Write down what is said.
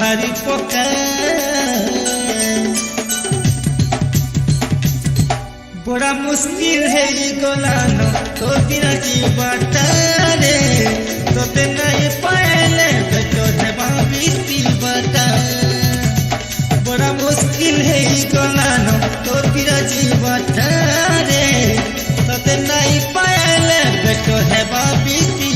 भारी पका बड़ा मुश्किल है गोलानो तो बिना जीवटा रे तो ते नहीं पाएले तो है बाबी सिलबटा बड़ा मुश्किल है गोलानो तो बिना जीवटा रे तो ते नहीं पाएले तो है बाबी